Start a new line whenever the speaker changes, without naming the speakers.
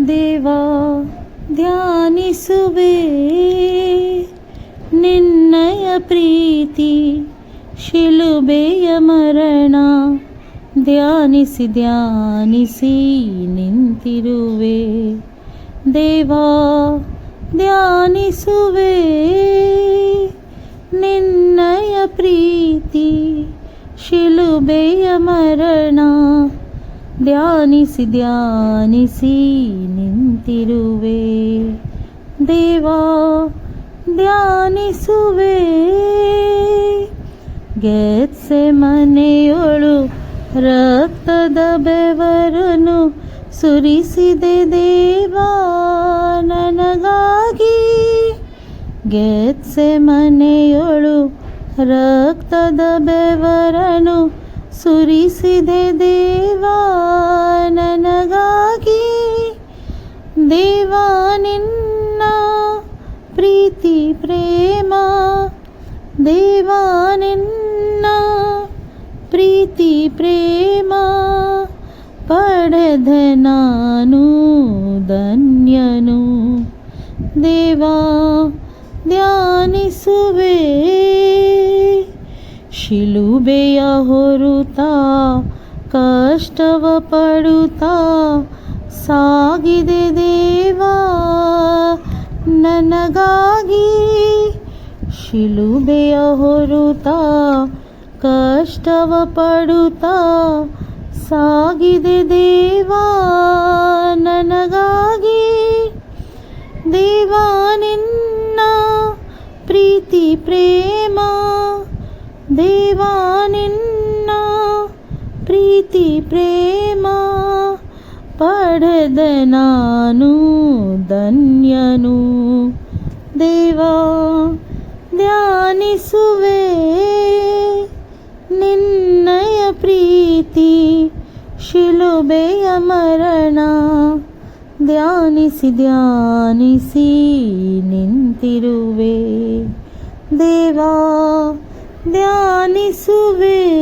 ದೇವಾ ಧ್ಯಾನಿಸುವೆ ನಿನ್ನಯ ಪ್ರೀತಿ ಶಿಲುಬೆಯ ಮರಣ ಧ್ಯಾನಿಸಿ ಧ್ಯಾನಿಸಿ ನಿಂತಿರುವೆ. ದೇವಾ ಧ್ಯಾನಿಸುವೆ ನಿನ್ನಯ ಪ್ರೀತಿ ಶಿಲುಬೆಯ ಮರಣ ಧ್ಯಾನಿಸಿ ಧ್ಯಾನಿಸಿ ನಿಂತಿರುವೆ. ದೇವಾ ಧ್ಯಾನಿಸುವೆ. ಗೆತ್ಸೆಮನೆಯೊಳು ರಕ್ತದ ಬೆವರನ್ನು ಸುರಿಸಿದೆ ದೇವಾ ನನಗಾಗಿ. ಗೆತ್ಸೆಮನೆಯೊಳು ರಕ್ತದ ಬೆವರನ್ನು ಸುರಿಸಿದೆ ದೇವಾ ನನಗಾಗಿ. ದೇವಾ ನಿನ್ನ ಪ್ರೀತಿ ಪ್ರೇಮ, ದೇವಾ ನಿನ್ನ ಪ್ರೀತಿ ಪ್ರೇಮ ಪಡೆದ ನಾನು ಧನ್ಯನು. ದೇವಾ ಧ್ಯಾನಿಸುವೆ ಶಿಲುಬೆಯ ಹೊರುತ್ತಾ ಕಷ್ಟವ ಪಡುತ್ತಾ ಸಾಗಿದೆ ದೇವಾ ನನಗಾಗಿ. ಶಿಲುಬೆಯ ಹೊರುತ್ತಾ ಕಷ್ಟವ ಪಡುತ್ತಾ ಸಾಗಿದೆ ದೇವಾ ನನಗಾಗಿ. ದೇವಾ ನಿನ್ನ ಪ್ರೀತಿ ಪ್ರೇಮ, ದೇವಾ ನಿನ್ನ ಪ್ರೀತಿ ಪ್ರೇಮ ಪಡೆದ ನಾನು ಧನ್ಯನು. ದೇವಾ ಧ್ಯಾನಿಸುವೆ ನಿನ್ನಯ ಪ್ರೀತಿ ಶಿಲುಬೆಯ ಮರಣ ಧ್ಯಾನಿಸಿ ಧ್ಯಾನಿಸಿ ನಿಂತಿರುವೆ. ದೇವಾ ಧ್ಯಾನಿಸುವೆ.